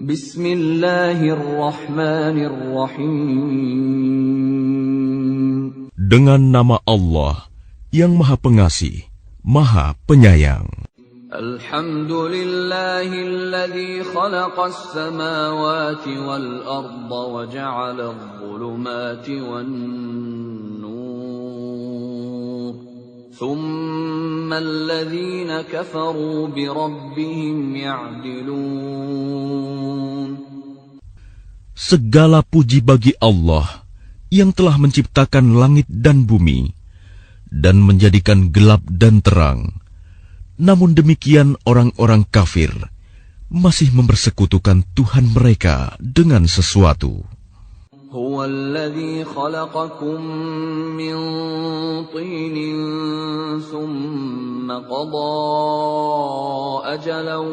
Bismillahirrahmanirrahim. Dengan nama Allah yang Maha Pengasih, Maha Penyayang. Alhamdulillahilladzi khalaqas samawati wal arda wa ja'ala adh-dhulumati wan nur. Thumma alladhina kafaru bi rabbihim ya'dilun. Segala puji bagi Allah yang telah menciptakan langit dan bumi dan menjadikan gelap dan terang. Namun demikian orang-orang kafir masih mempersekutukan Tuhan mereka dengan sesuatu. Huwa alladhi khalaqakum min tinin thumma qada ajalan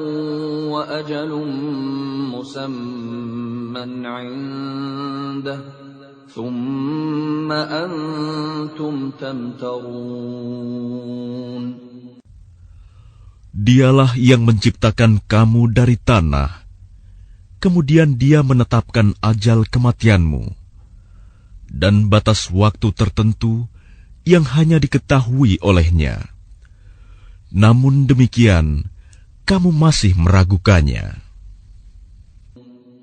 wa ajalun musamman 'indah thumma antum tamtarun. Dialah yang menciptakan kamu dari tanah, kemudian Dia menetapkan ajal kematianmu, dan batas waktu tertentu yang hanya diketahui olehnya. Namun demikian, kamu masih meragukannya.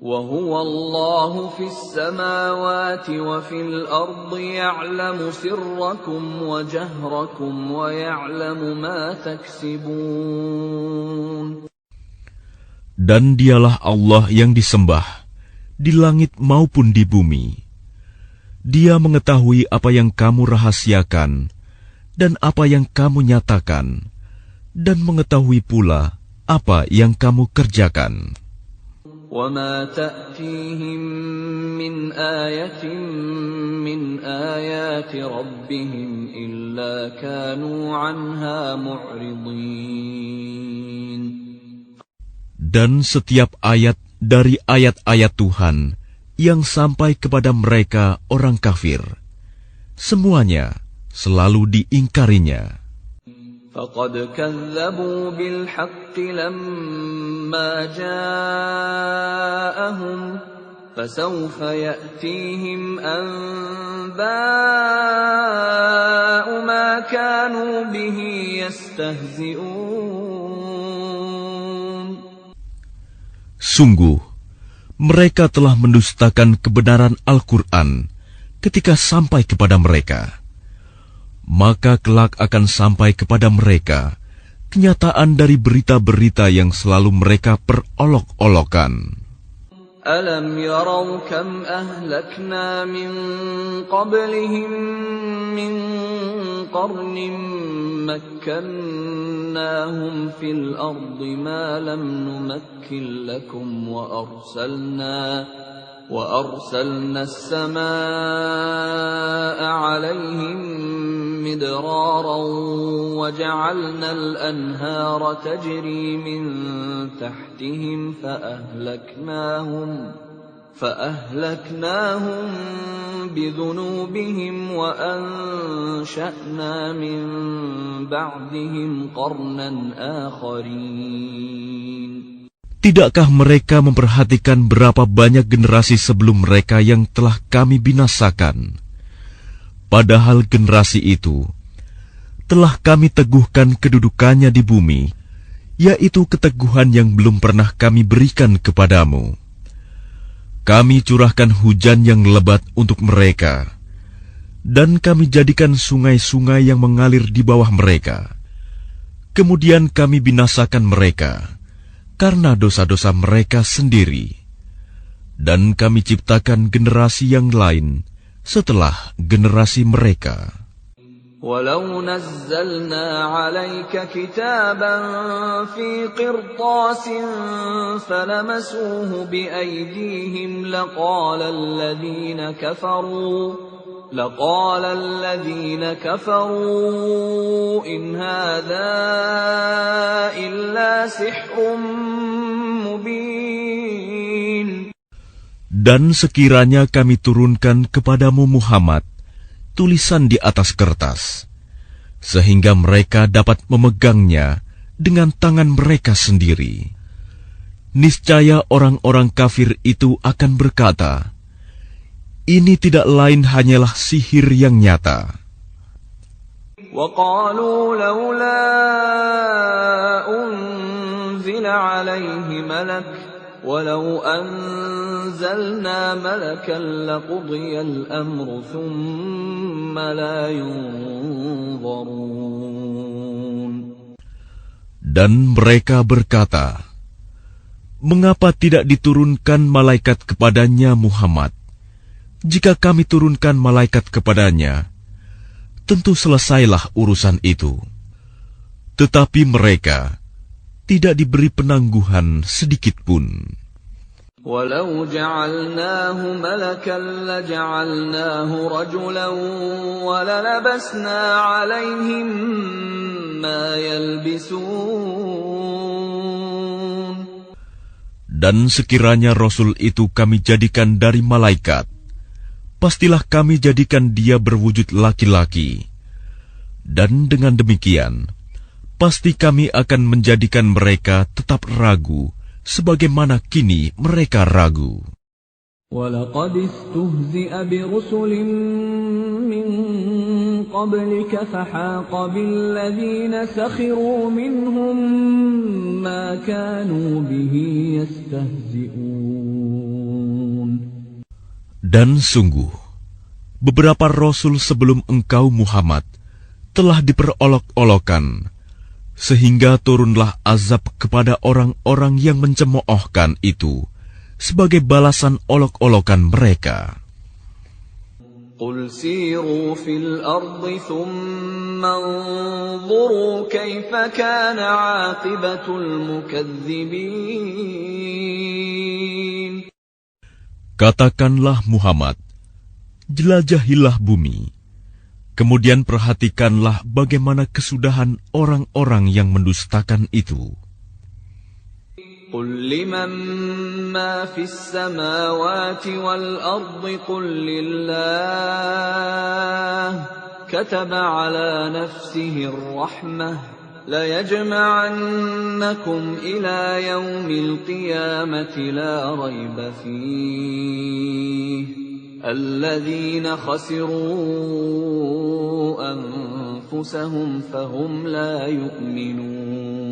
وَهُوَ اللَّهُ فِي السَّمَاوَاتِ وَفِي الْأَرْضِ يَعْلَمُ سِرَّكُمْ وَجَهْرَكُمْ وَيَعْلَمُ مَا تَكْسِبُونَ. Dan Dialah Allah yang disembah di langit maupun di bumi. Dia mengetahui apa yang kamu rahasiakan dan apa yang kamu nyatakan, dan mengetahui pula apa yang kamu kerjakan. وَمَا تَأْتِيهِمْ مِنْ آيَةٍ مِنْ آيَاتِ رَبِّهِمْ إِلَّا كَانُوا عَنْهَا مُعْرِضِينَ. Dan setiap ayat dari ayat-ayat Tuhan yang sampai kepada mereka orang kafir, semuanya selalu diingkarinya. فَقَدْ كَذَّبُوا بِالْحَقِّ لَمَّا جَاءَهُمْ فَسَوْفَ يَأْتِيهِمْ أَنبَاءُ مَا كَانُوا بِهِ يَسْتَهْزِئُونَ. Sungguh, mereka telah mendustakan kebenaran Al-Quran ketika sampai kepada mereka. Maka kelak akan sampai kepada mereka kenyataan dari berita-berita yang selalu mereka perolok-olokan. Alam yarau kam ahlakna min qablihim min qarnin makkannahum fil ardi ma lam numakkin lakum وأرسلنا السماء عليهم مدرارا وجعلنا الأنهار تجري من تحتهم فأهلكناهم بذنوبهم وأنشأنا من بعدهم قرنا آخرين. Tidakkah mereka memperhatikan berapa banyak generasi sebelum mereka yang telah kami binasakan? Padahal generasi itu telah kami teguhkan kedudukannya di bumi, yaitu keteguhan yang belum pernah kami berikan kepadamu. Kami curahkan hujan yang lebat untuk mereka, dan kami jadikan sungai-sungai yang mengalir di bawah mereka. Kemudian kami binasakan mereka karena dosa-dosa mereka sendiri, dan kami ciptakan generasi yang lain setelah generasi mereka. Walau nazzalna 'alaika kitaban fi qirtasin falamasuhu biaydihim laqala alladhina kafaru in hadha illa sihrun mubin. Dan sekiranya kami turunkan kepadamu Muhammad tulisan di atas kertas, sehingga mereka dapat memegangnya dengan tangan mereka sendiri, niscaya orang-orang kafir itu akan berkata, ini tidak lain hanyalah sihir yang nyata. وَقَالُوا لَوْلَا أُنزِلَ عَلَيْهِ مَلَكٌ وَلَوْ أَنزَلْنَا مَلَكًا لَقُضِيَ الْأَمْرُ ثُمَّ لَا يُنظَرُونَ. Dan mereka berkata, mengapa tidak diturunkan malaikat kepadanya Muhammad? Jika kami turunkan malaikat kepadanya, tentu selesailah urusan itu. Tetapi mereka tidak diberi penangguhan sedikitpun. وَلَوْ جَعَلْنَاهُ مَلَكًا لَجَعَلْنَاهُ رَجُلًا وَلَلَبَسْنَا عَلَيْهِمْ مَا يَلْبِسُونَ. Dan sekiranya Rasul itu kami jadikan dari malaikat, pastilah kami jadikan dia berwujud laki-laki. Dan dengan demikian, pasti kami akan menjadikan mereka tetap ragu, sebagaimana kini mereka ragu. وَلَقَدِ اسْتُهْزِئَ بِرُسُلٍ مِّن قَبْلِكَ فَحَاقَ بِالَّذِينَ سَخِرُوا مِنْهُم مَّا كَانُوا بِهِ يَسْتَهْزِئُونَ. Dan sungguh, beberapa rasul sebelum engkau Muhammad telah diperolok-olokan, sehingga turunlah azab kepada orang-orang yang mencemoohkan itu sebagai balasan olok-olokan mereka. قُلْ سِيرُوا فِي الْأَرْضِ ثُمَّ انظُرُوا كَيْفَ كَانَ عَاقِبَةُ الْمُكَذِّبِينَ. Katakanlah Muhammad, jelajahilah bumi, kemudian perhatikanlah bagaimana kesudahan orang-orang yang mendustakan itu. قُلْ لِمَن مَّا فِي السَّمَاوَاتِ وَالْأَرْضِ قُل لِّلَّهِ كَتَبَ عَلَى نَفْسِهِ الرَّحْمَةَ لَيَجْمَعَنَّكُمْ إِلَى يَوْمِ الْقِيَامَةِ لَا رَيْبَ فِيهِ الَّذِينَ خَسِرُوا أَنفُسَهُمْ فَهُمْ لَا يُؤْمِنُونَ.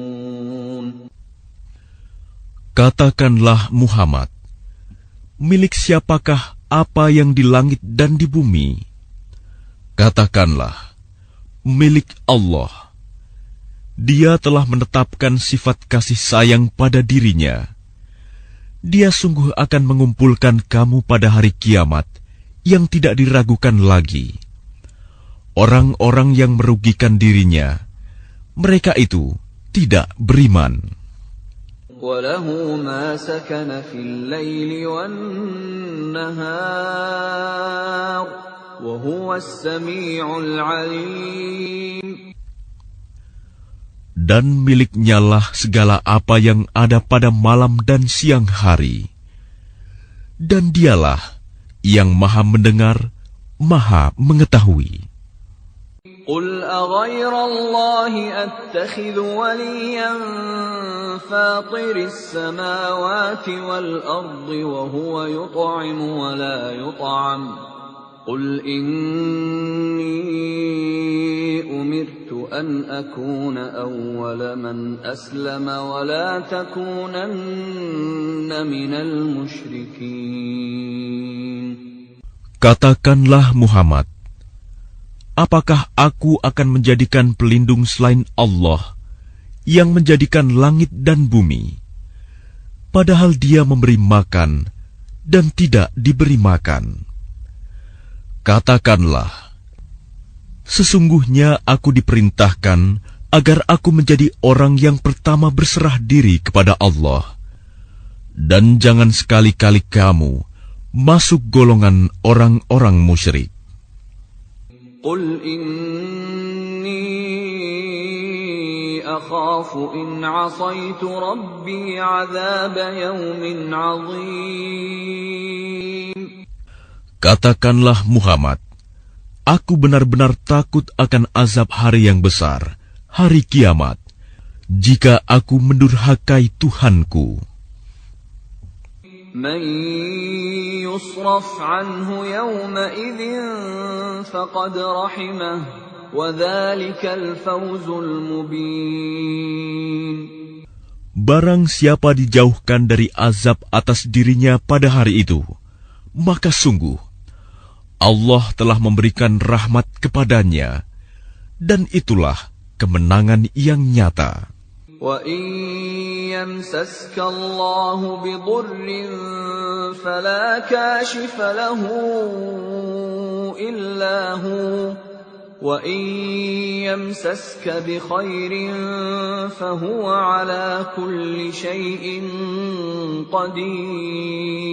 Katakanlah Muhammad, milik siapakah apa yang di langit dan di bumi? Katakanlah, milik Allah. Dia telah menetapkan sifat kasih sayang pada dirinya. Dia sungguh akan mengumpulkan kamu pada hari kiamat yang tidak diragukan lagi. Orang-orang yang merugikan dirinya, mereka itu tidak beriman. وَلَهُ مَا سَكَنَ فِي اللَّيْلِ وَالنَّهَارِ وَهُوَ السَّمِيعُ الْعَلِيمُ. Dan miliknyalah segala apa yang ada pada malam dan siang hari. Dan dialah yang maha mendengar, maha mengetahui. قُلْ أَغَيْرَ اللَّهِ أَتَّخِذُ وَلِيًّا فَاطِرِ السَّمَاوَاتِ وَالْأَرْضِ وَهُوَ يُطْعِمُ وَلَا يُطْعَمُ قُلْ إِنِّي أُمِرْتُ أَنْ أَكُونَ أَوَّلَ مَنْ أَسْلَمَ وَلَا تَكُونَنَّ مِنَ الْمُشْرِكِينَ. Katakanlah Muhammad, apakah aku akan menjadikan pelindung selain Allah yang menjadikan langit dan bumi, padahal Dia memberi makan dan tidak diberi makan? Katakanlah, sesungguhnya aku diperintahkan agar aku menjadi orang yang pertama berserah diri kepada Allah, dan jangan sekali-kali kamu masuk golongan orang-orang musyrik. قُلْ إِنِّي أَخَافُ إِنْ عَصَيْتُ رَبِّي عَذَابَ يَوْمٍ عَظِيمٍ. Katakanlah Muhammad, aku benar-benar takut akan azab hari yang besar, hari kiamat, jika aku mendurhakai Tuhanku. من يصرف عنه يومئذ فقد رحمه وذلك الفوز المبين. Barang siapa dijauhkan dari azab atas dirinya pada hari itu, maka sungguh Allah telah memberikan rahmat kepadanya, dan itulah kemenangan yang nyata. وَإِن يَمْسَسْكَ اللَّهُ بِضُرٍّ فَلَا كَاشِفَ لَهُ إِلَّا هُوَ وَإِن يَمْسَسْكَ بِخَيْرٍ فَهُوَ عَلَى كُلِّ شَيْءٍ قَدِيرٌ.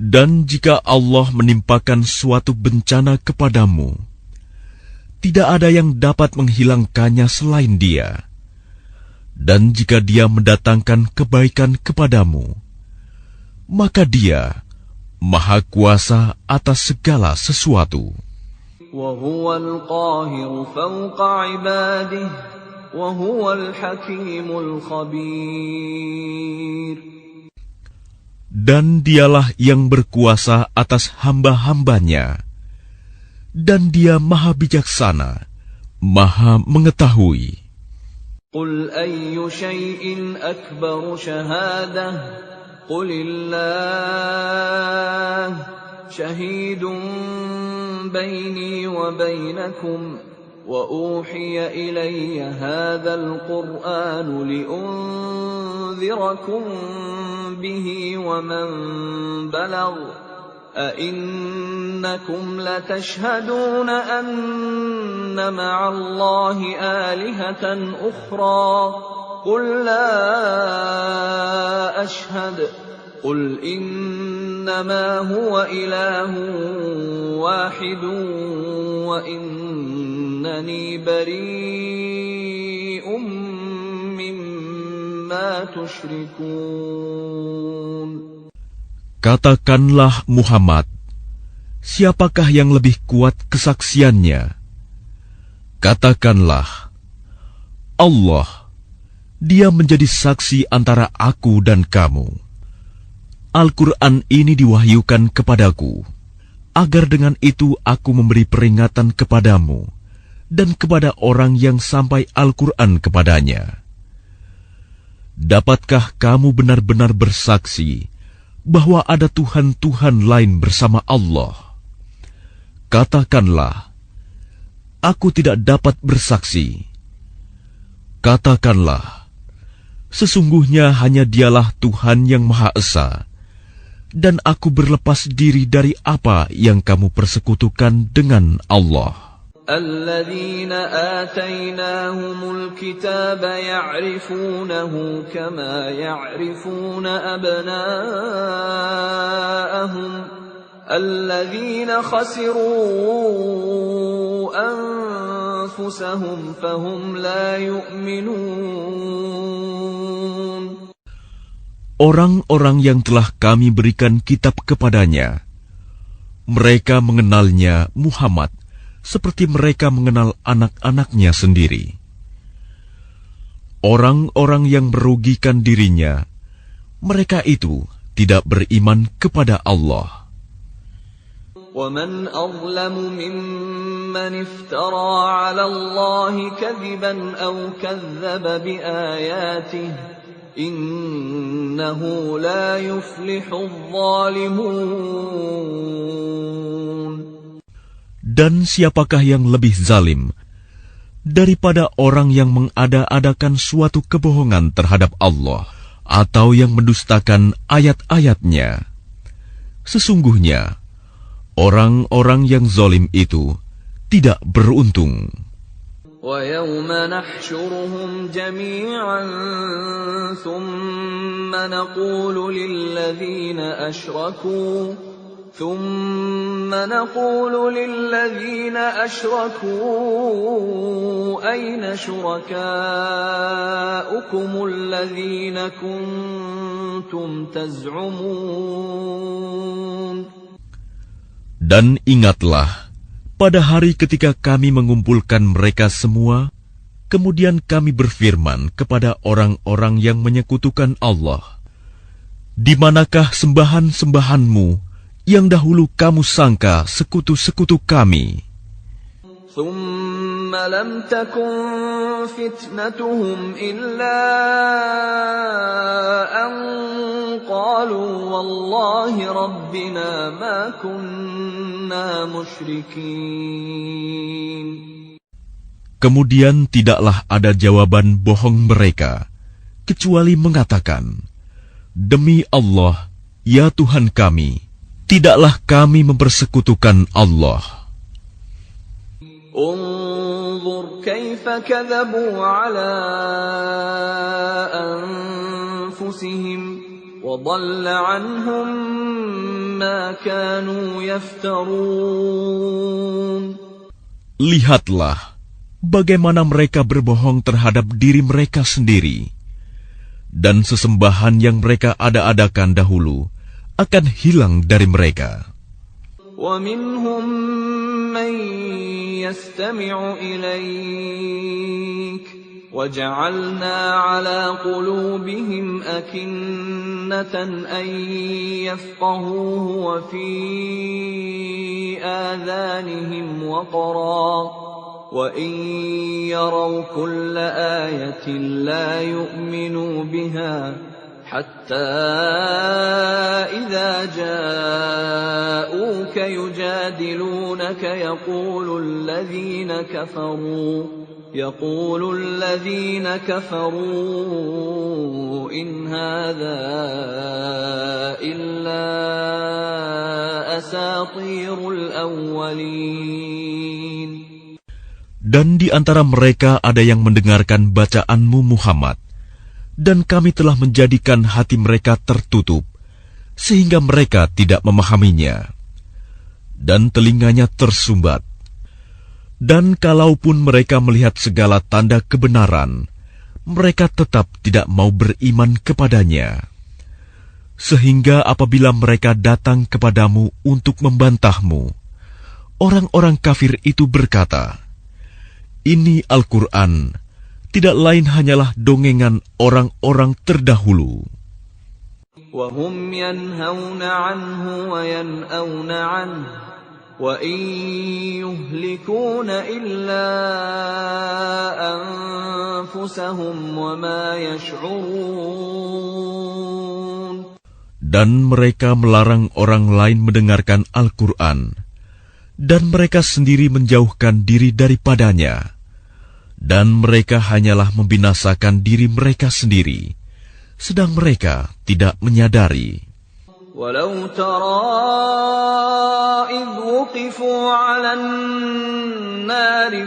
Dan jika Allah menimpakan suatu bencana kepadamu, tidak ada yang dapat menghilangkannya selain Dia. Dan jika Dia mendatangkan kebaikan kepadamu, maka Dia Maha Kuasa atas segala sesuatu. وَهُوَ الْقَاهِرُ فَوْقَ عِبَادِهِ وَهُوَ الْحَكِيمُ الْخَبِيرُ. Dan Dialah yang berkuasa atas hamba-hambanya, dan Dia Maha Bijaksana, Maha Mengetahui. قُلْ أَيُّ شَيْءٍ أَكْبَرُ شَهَادَةً قُلِ اللَّهُ شَهِيدٌ بَيْنِي وَبَيْنَكُمْ وَأُوحِيَ إِلَيَّ هَذَا الْقُرْآنُ لِأُنذِرَكُم بِهِ وَمَن بَلَغَ أَإِنَّكُمْ لَتَشْهَدُونَ أَنَّ مَعَ اللَّهِ آلِهَةً أُخْرَى قُل لَّا أَشْهَدُ قُلْ إِنَّمَا هُوَ إِلَٰهٌ وَاحِدٌ وَإِنَّنِي بَرِيءٌ مِّمَّا تُشْرِكُونَ. Katakanlah Muhammad, siapakah yang lebih kuat kesaksiannya? Katakanlah, Allah, Dia menjadi saksi antara aku dan kamu. Al-Quran ini diwahyukan kepadaku, agar dengan itu aku memberi peringatan kepadamu dan kepada orang yang sampai Al-Quran kepadanya. Dapatkah kamu benar-benar bersaksi bahwa ada Tuhan-Tuhan lain bersama Allah? Katakanlah, aku tidak dapat bersaksi. Katakanlah, sesungguhnya hanya Dialah Tuhan yang Maha Esa, dan aku berlepas diri dari apa yang kamu persekutukan dengan Allah. الذين آتيناهم الكتاب يعرفونه كما يعرفون أبناءهم الذين خسروا أنفسهم فهم لا يؤمنون. Orang-orang yang telah kami berikan kitab kepadanya, mereka mengenalnya Muhammad seperti mereka mengenal anak-anaknya sendiri. Orang-orang yang merugikan dirinya, mereka itu tidak beriman kepada Allah. وَمَنْ أَظْلَمُ مِمَّنِ افْتَرَى عَلَى اللَّهِ كَذِبًا أَوْ كَذَّبَ بِآيَاتِهِ إِنَّهُ لَا يُفْلِحُ الظَّالِمُونَ. Dan siapakah yang lebih zalim daripada orang yang mengada-adakan suatu kebohongan terhadap Allah atau yang mendustakan ayat-ayatnya? Sesungguhnya, orang-orang yang zalim itu tidak beruntung. وَيَوْمَ نَحْشُرُهُمْ جَمِيعًا ثُمَّ نَقُولُ لِلَّذِينَ أَشْرَكُوا أَيْنَ شُرَكَاؤُكُمُ الَّذِينَ كُنتُمْ تَزْعُمُونَ. Dan ingatlah, pada hari ketika kami mengumpulkan mereka semua, kemudian kami berfirman kepada orang-orang yang menyekutukan Allah, Di manakah sembahan-sembahanmu yang dahulu kamu sangka sekutu-sekutu kami? ثم لم تكن فتنتهم إلا أن قالوا والله ربنا ما كنا مشركين. Kemudian tidaklah ada jawaban bohong mereka, kecuali mengatakan, Demi Allah, ya Tuhan kami, tidaklah kami mempersekutukan Allah. انظر كيف كذبوا على أنفسهم وضل عنهم ما كانوا يفترون. Lihatlah bagaimana mereka berbohong terhadap diri mereka sendiri, dan sesembahan yang mereka ada-adakan dahulu akan hilang dari mereka. ومنهم من يستمع إليك وجعلنا على قلوبهم أكنة أن يفقهوه وفي آذانهم وقرا وإن يروا كل آية لا يؤمنوا بها حتى إذا جاءوك يجادلونك يقول الذين كفروا إن هذا إلا أساطير الأولين. Dan di antara mereka ada yang mendengarkan bacaanmu Muhammad, dan kami telah menjadikan hati mereka tertutup, sehingga mereka tidak memahaminya, dan telinganya tersumbat. Dan kalaupun mereka melihat segala tanda kebenaran, mereka tetap tidak mau beriman kepadanya. Sehingga apabila mereka datang kepadamu untuk membantahmu, orang-orang kafir itu berkata, Ini Al-Quran tidak lain hanyalah dongengan orang-orang terdahulu. وَهُمْ يَنْهَوْنَ عَنْهُ وَيَنْأَوْنَ عَنْهُ وَإِنْ يُهْلِكُونَ إِلَّا أَنفُسَهُمْ وَمَا يَشْعُرُونَ. Dan mereka melarang orang lain mendengarkan Al-Quran, dan mereka sendiri menjauhkan diri daripadanya. Dan mereka hanyalah membinasakan diri mereka sendiri, sedang mereka tidak menyadari. Walau tara idh wuqifu 'alan nari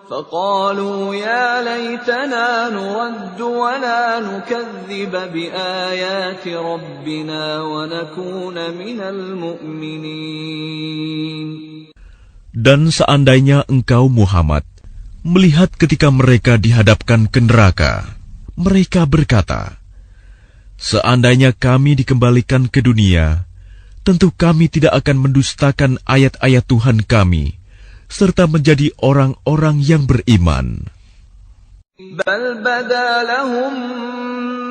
faqalu ya laitana nuraddu wa la nukadziba biayati rabbina wa nakuna minal mu'minin. Dan seandainya engkau Muhammad melihat ketika mereka dihadapkan ke neraka, mereka berkata, Seandainya kami dikembalikan ke dunia, tentu kami tidak akan mendustakan ayat-ayat Tuhan kami, serta menjadi orang-orang yang beriman. Bal bada lahum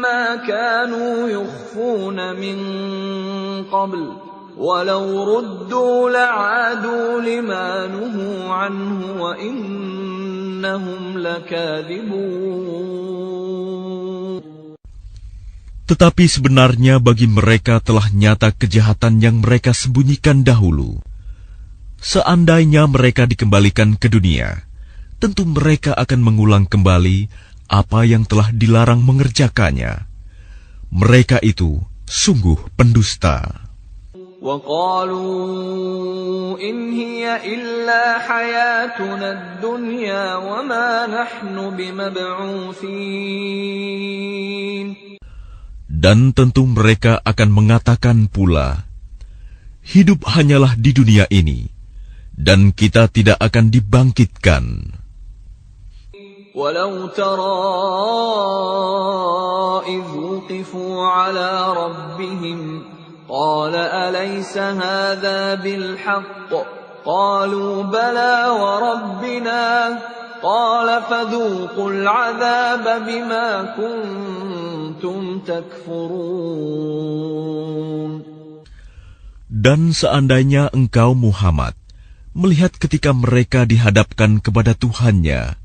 ma kanu yukhfuna min qabl. Walau ruddu la'adu lima nuhu anhu wa innahum lakadzibun. Tetapi sebenarnya bagi mereka telah nyata kejahatan yang mereka sembunyikan dahulu. Seandainya mereka dikembalikan ke dunia, tentu mereka akan mengulang kembali apa yang telah dilarang mengerjakannya. Mereka itu sungguh pendusta. وَقَالُوا إِنْ هِيَ إِلَّا حَيَاتُنَا الدُّنْيَا وَمَا نَحْنُ بِمَبْعُوثِينَ. Dan tentu mereka akan mengatakan pula, hidup hanyalah di dunia ini, dan kita tidak akan dibangkitkan. وَلَوْ تَرَى إِذْ وُقِفُوا عَلَى رَبِّهِمْ قال أليس هذا بالحق قالوا بلى وربنا قال فذوقوا العذاب بما كنتم كنتم تكفرون. Dan seandainya engkau Muhammad melihat ketika mereka dihadapkan kepada Tuhannya,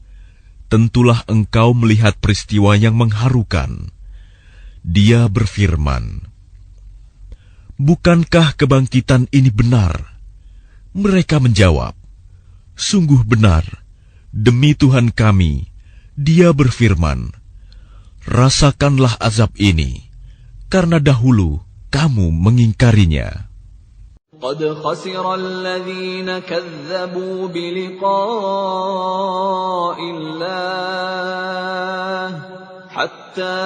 tentulah engkau melihat peristiwa yang mengharukan. Dia berfirman, "Bukankah kebangkitan ini benar?" Mereka menjawab, "Sungguh benar, demi Tuhan kami." Dia berfirman, "Rasakanlah azab ini, karena dahulu kamu mengingkarinya." قد خسر الذين كذبوا بلقاء الله حتى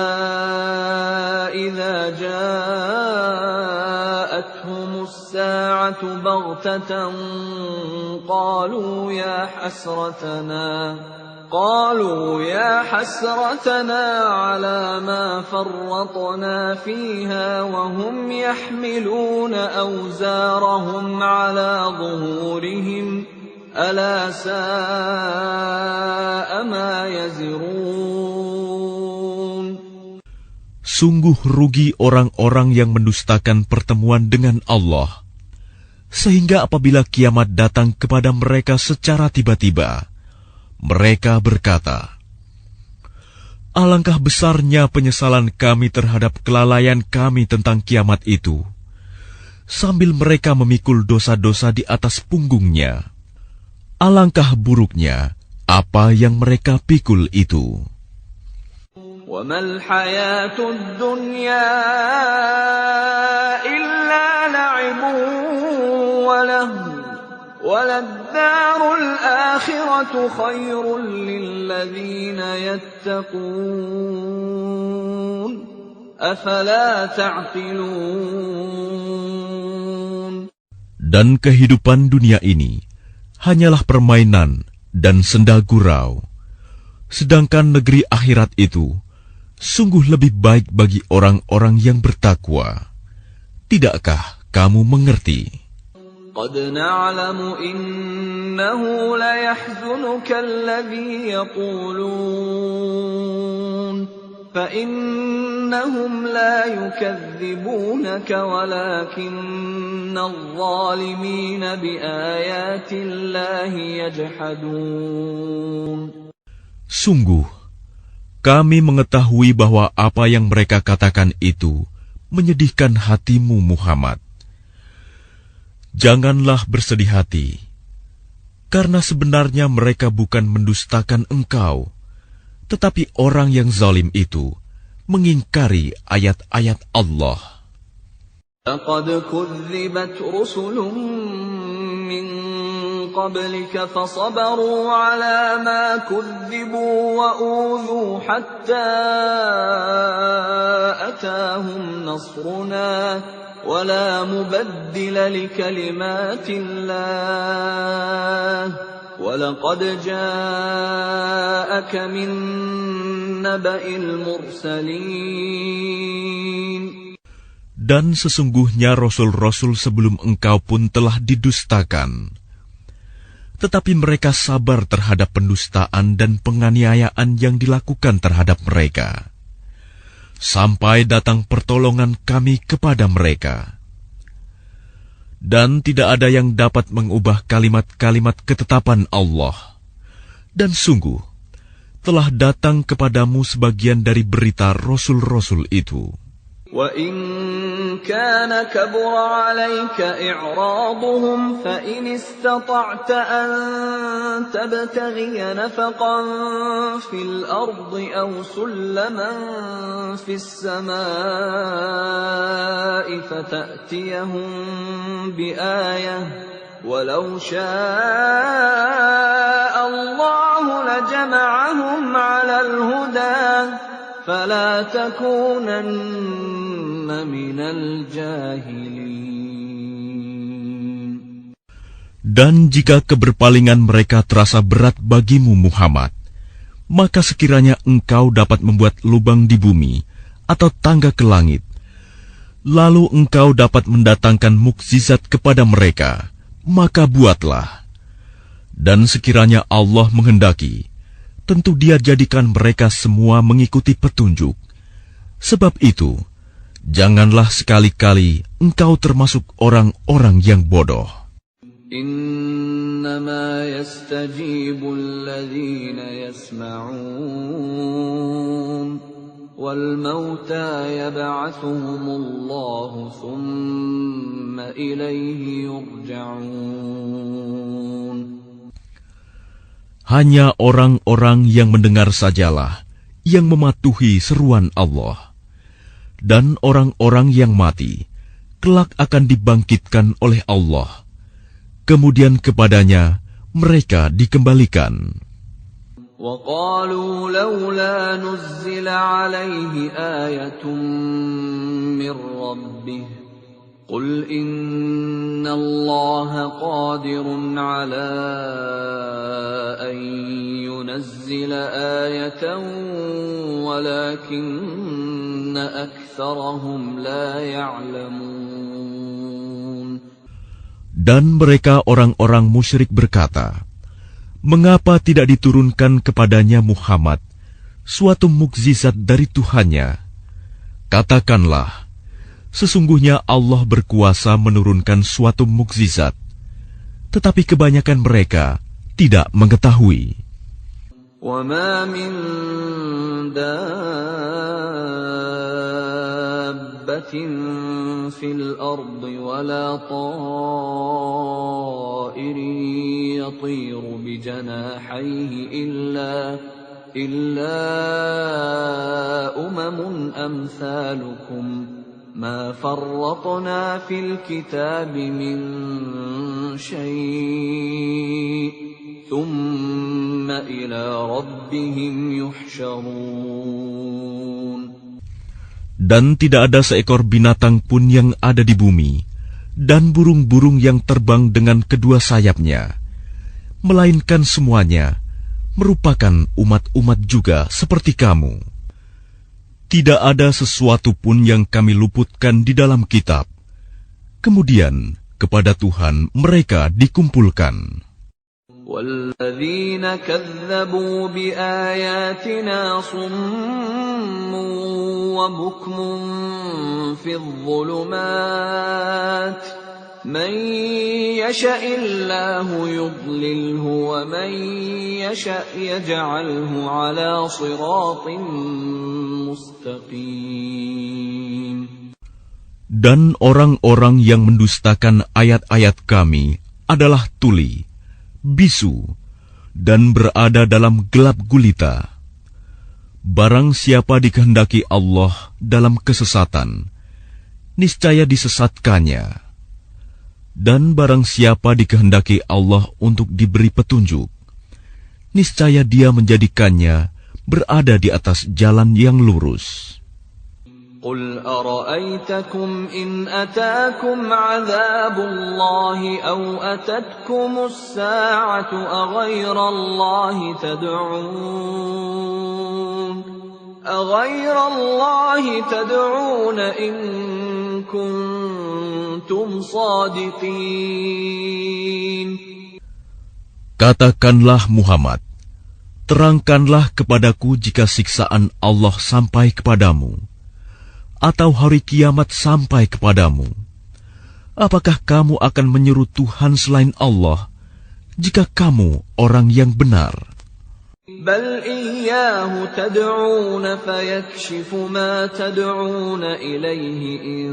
إذا جاءتهم الساعة بغتة قالوا يا حسرتنا على ما فرطنا فيها وهم يحملون أوزارهم على ظهورهم ألا ساء ما يزرون. Sungguh rugi orang-orang yang mendustakan pertemuan dengan Allah, sehingga apabila kiamat datang kepada mereka secara tiba-tiba, mereka berkata, "Alangkah besarnya penyesalan kami terhadap kelalaian kami tentang kiamat itu," sambil mereka memikul dosa-dosa di atas punggungnya. Alangkah buruknya apa yang mereka pikul itu. وَمَا الْحَيَاةُ الدُّنْيَا إِلَّا لَعِبٌ وَلَهْوٌ وَلَلدَّارُ الْآخِرَةُ خَيْرٌ لِّلَّذِينَ يَتَّقُونَ أَفَلَا تَعْقِلُونَ. Dan kehidupan dunia ini hanyalah permainan dan senda gurau, sedangkan negeri akhirat itu sungguh lebih baik bagi orang-orang yang bertakwa. Tidakkah kamu mengerti? قد نعلم إنه ليحزنك الذي يقولون فإنهم لا يكذبونك ولكن الظالمين بآيات الله يجحدون. Sungguh, kami mengetahui bahwa apa yang mereka katakan itu menyedihkan hatimu, Muhammad. Janganlah bersedih hati, karena sebenarnya mereka bukan mendustakan engkau, tetapi orang yang zalim itu mengingkari ayat-ayat Allah. لقد كذبت رسل من قبلك فصبروا على ما كذبوا وأوذوا حتى أتاهم نصرنا ولا مبدل لكلمات الله ولقد جاءك من نبأ المرسلين. Dan sesungguhnya rasul-rasul sebelum engkau pun telah didustakan. Tetapi mereka sabar terhadap pendustaan dan penganiayaan yang dilakukan terhadap mereka, sampai datang pertolongan kami kepada mereka. Dan tidak ada yang dapat mengubah kalimat-kalimat ketetapan Allah. Dan sungguh, telah datang kepadamu sebagian dari berita rasul-rasul itu. وَإِنْ كَانَ كَبُرَ عَلَيْكَ إِعْرَاضُهُمْ فَإِنِ اسْتَطَعْتَ أَنْ تَبْتَغِيَ نَفَقًا فِي الْأَرْضِ أَوْ سُلَّمًا فِي السَّمَاءِ فَتَأْتِيَهُمْ بِآيَةٍ وَلَوْ شَاءَ اللَّهُ لَجَمَعَهُمْ عَلَى الْهُدَى فَلَا تَكُونَنَّ مِنَ الْجَاهِلِينَ. Dan jika keberpalingan mereka terasa berat bagimu, Muhammad, maka sekiranya engkau dapat membuat lubang di bumi atau tangga ke langit, lalu engkau dapat mendatangkan mukjizat kepada mereka, maka buatlah. Dan sekiranya Allah menghendaki, tentu Dia jadikan mereka semua mengikuti petunjuk, Sebab itu, janganlah sekali-kali engkau termasuk orang-orang yang bodoh. إنما يستجيب الذين يسمعون والموتى يبعثهم الله ثم إليه يرجعون. Hanya orang-orang yang mendengar sajalah yang mematuhi seruan Allah, dan orang-orang yang mati kelak akan dibangkitkan oleh Allah. Kemudian kepadanya mereka dikembalikan. وَقَالُوا لَوْلَا نُزِّلَ عَلَيْهِ آيَةٌ مِّن رَّبِّهِ قُلْ إِنَّ اللَّهَ قَادِرٌ عَلَىٰ أَن يُنَزِّلَ آيَةً وَلَٰكِنَّ أَكْثَرَهُمْ لَا يَعْلَمُونَ. Dan mereka orang-orang musyrik berkata, mengapa tidak diturunkan kepadanya Muhammad suatu mukjizat dari Tuhannya? Katakanlah, sesungguhnya Allah berkuasa menurunkan suatu mukjizat, tetapi kebanyakan mereka tidak mengetahui. وَمَا مِن دَابَّةٍ فِي الْأَرْضِ وَلَا طَائِرٍ يَطِيرُ بِجَنَاحَيْهِ إِلَّا أُمَمٌ أَمْثَالُكُمْ مَا فَرَّطْنَا فِي الْكِتَابِ مِن شَيْءٍ ثُمَّ إِلَى رَبِّهِمْ يُحْشَرُونَ. Dan tidak ada seekor binatang pun yang ada di bumi, dan burung-burung yang terbang dengan kedua sayapnya, melainkan semuanya merupakan umat-umat juga seperti kamu. Tidak ada sesuatu pun yang kami luputkan di dalam kitab. Kemudian kepada Tuhan mereka dikumpulkan. وَالَّذِينَ كَذَّبُوا بِآيَاتِنَا صُمٌّ وَبُكْمٌ فِي الظُّلُمَاتِ مَن يَشَإِ اللَّهُ يُضْلِلْهُ وَمَن يَشَأْ يَجْعَلْهُ عَلَى صِرَاطٍ مُّسْتَقِيمٍ. Dan orang-orang yang mendustakan ayat-ayat kami adalah tuli, bisu, dan berada dalam gelap gulita. Barang siapa dikehendaki Allah dalam kesesatan, niscaya disesatkannya. Dan barang siapa dikehendaki Allah untuk diberi petunjuk, niscaya Dia menjadikannya berada di atas jalan yang lurus. قُلْ أَرَأَيْتَكُمْ إِنْ أَتَاكُمْ عَذَابُ اللَّهِ أَوْ أَتَتْكُمُ السَّاعَةُ أَغَيْرَ اللَّهِ تَدْعُونَ إِن كُنتُمْ صَادِقِينَ. Katakanlah Muhammad, terangkanlah kepadaku jika siksaan Allah sampai kepadamu, atau hari kiamat sampai kepadamu. Apakah kamu akan menyeru Tuhan selain Allah, jika kamu orang yang benar? بَلْ إِيَّاهُ تَدْعُونَ فَيَكْشِفُ مَا تَدْعُونَ إِلَيْهِ إِن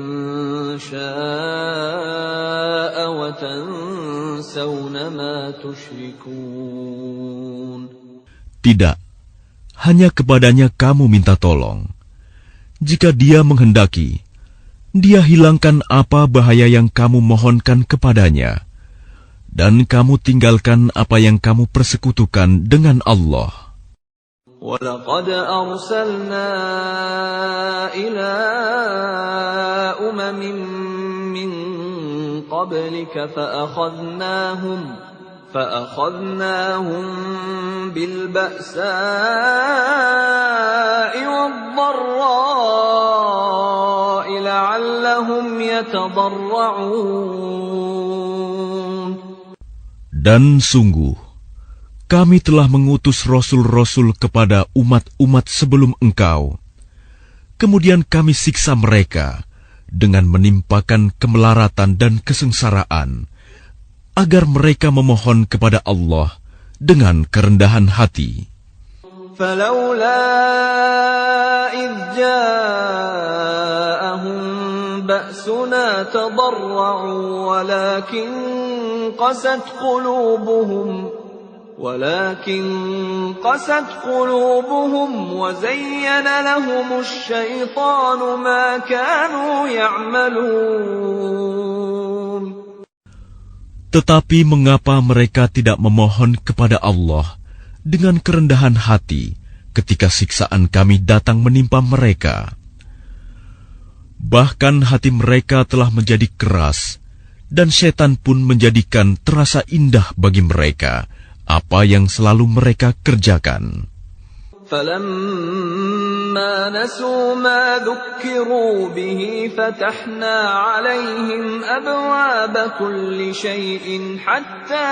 شَاءَ وَتَنسَوْنَ مَا تُشْرِكُونَ. Tidak, hanya kepadanya kamu minta tolong. Jika Dia menghendaki, Dia hilangkan apa bahaya yang kamu mohonkan kepadanya, dan kamu tinggalkan apa yang kamu persekutukan dengan Allah. وَلَقَدْ أَرْسَلْنَا إِلَىٰ أُمَمٍ مِّن قَبْلِكَ فَأَخَذْنَاهُم بِالْبَأْسَاءِ وَالضَّرَّاءِ لَعَلَّهُمْ يَتَضَرَّعُونَ. Dan sungguh, kami telah mengutus rasul-rasul kepada umat-umat sebelum engkau, Kemudian kami siksa mereka dengan menimpakan kemelaratan dan kesengsaraan, agar mereka memohon kepada Allah dengan kerendahan hati. فلولا إذ جاءهم بأسنا تضرعوا ولكن قست قلوبهم وزين لهم الشيطان ما كانوا يعملون. Tetapi mengapa mereka tidak memohon kepada Allah dengan kerendahan hati ketika siksaan kami datang menimpa mereka? Bahkan hati mereka telah menjadi keras, dan setan pun menjadikan terasa indah bagi mereka apa yang selalu mereka kerjakan. فَلَمَّا نَسُوا مَا ذُكِّرُوا بِهِ فَتَحْنَا عَلَيْهِمْ أَبْوَابَ كُلِّ شَيْءٍ حَتَّى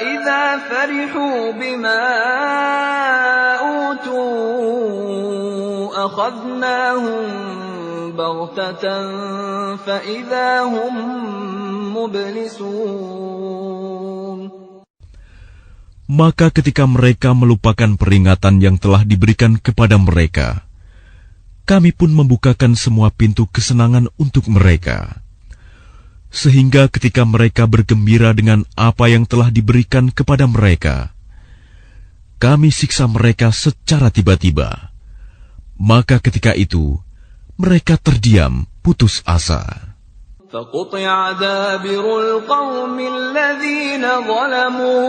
إِذَا فَرِحُوا بِمَا أُوتُوا أَخَذْنَاهُمْ بَغْتَةً فَإِذَا هُمْ مُبْلِسُونَ. Maka ketika mereka melupakan peringatan yang telah diberikan kepada mereka, kami pun membukakan semua pintu kesenangan untuk mereka. Sehingga ketika mereka bergembira dengan apa yang telah diberikan kepada mereka, kami siksa mereka secara tiba-tiba. Maka ketika itu, mereka terdiam, putus asa. فَقُطِعَ دَابِرُ الْقَوْمِ الَّذِينَ ظَلَمُوا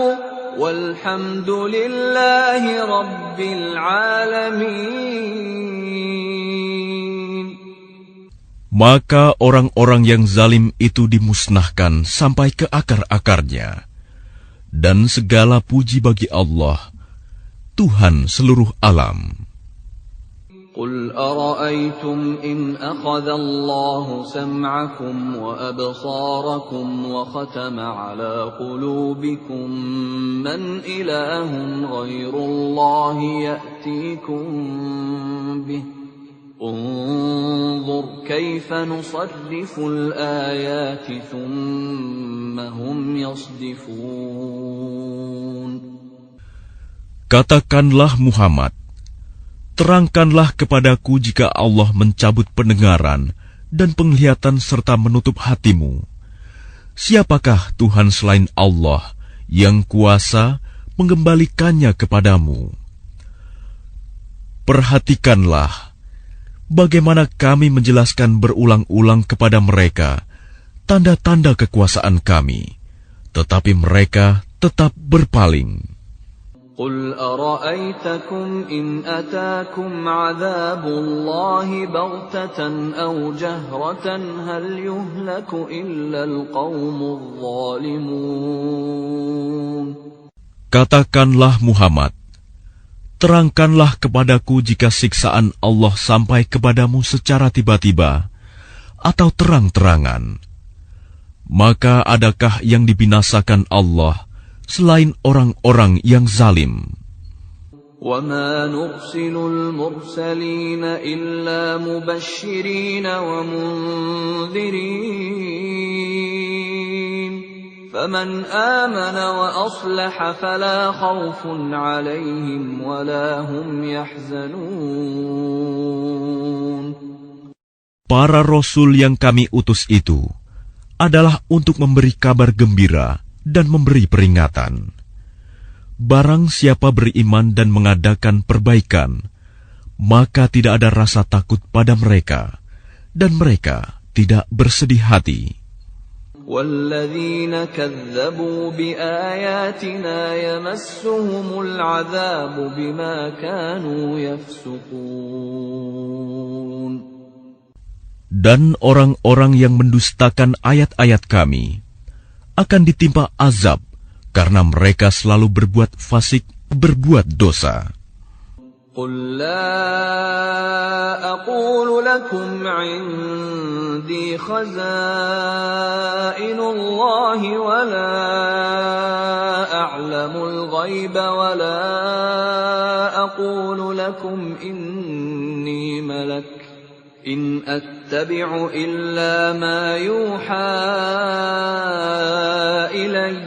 وَالْحَمْدُ لِلَّهِ رَبِّ الْعَالَمِينَ. Maka orang-orang yang zalim itu dimusnahkan sampai ke akar-akarnya. Dan segala puji bagi Allah, Tuhan seluruh alam. قُلْ أَرَأَيْتُمْ إِنْ أَخَذَ اللَّهُ سَمْعَكُمْ وَأَبْصَارَكُمْ وَخَتَمَ عَلَى قُلُوبِكُمْ مَنْ إِلَٰهٌ غَيْرُ اللَّهِ يَأْتِيكُمْ بِهِ انظُرْ كَيْفَ نُصَرِّفُ الْآيَاتِ ثُمَّ هُمْ يَصْدِفُونَ. Katakanlah Muhammad, terangkanlah kepadaku jika Allah mencabut pendengaran dan penglihatan serta menutup hatimu. Siapakah Tuhan selain Allah yang kuasa mengembalikannya kepadamu? Perhatikanlah bagaimana kami menjelaskan berulang-ulang kepada mereka tanda-tanda kekuasaan kami, tetapi mereka tetap berpaling. قُلْ أَرَأَيْتَكُمْ إِنْ أَتَاكُمْ عَذَابُ اللَّهِ بَغْتَةً أَوْ جَهْرَةً هَلْ يُهْلَكُ إِلَّا الْقَوْمُ الظَّالِمُونَ. Katakanlah Muhammad, terangkanlah kepadaku jika siksaan Allah sampai kepadamu secara tiba-tiba atau terang-terangan. Maka adakah yang dibinasakan Allah selain orang-orang yang zalim? وَمَا نُرْسِلُ الْمُرْسَلِينَ إِلَّا مُبَشِّرِينَ وَمُنذِرِينَ فَمَنْ آمَنَ وَأَصْلَحَ فَلَا خَوْفٌ عَلَيْهِمْ وَلَا هُمْ يَحْزَنُونَ. Para rasul yang kami utus itu adalah untuk memberi kabar gembira dan memberi peringatan. Barang siapa beriman dan mengadakan perbaikan, maka tidak ada rasa takut pada mereka, dan mereka tidak bersedih hati. وَالَّذِينَ كَذَّبُوا بِآيَاتِنَا يَمَسُّهُمُ الْعَذَابُ بِمَا كَانُوا يَفْسُقُونَ. Dan orang-orang yang mendustakan ayat-ayat kami akan ditimpa azab karena mereka selalu berbuat fasik, berbuat dosa. قُلْ لَا أَقُولُ لَكُمْ عِنْدِي خَزَائِنُ اللَّهِ وَلَا أعلم الغيب ولا أقول لكم إني ملك إن أتبع إلا ما يوحى إلي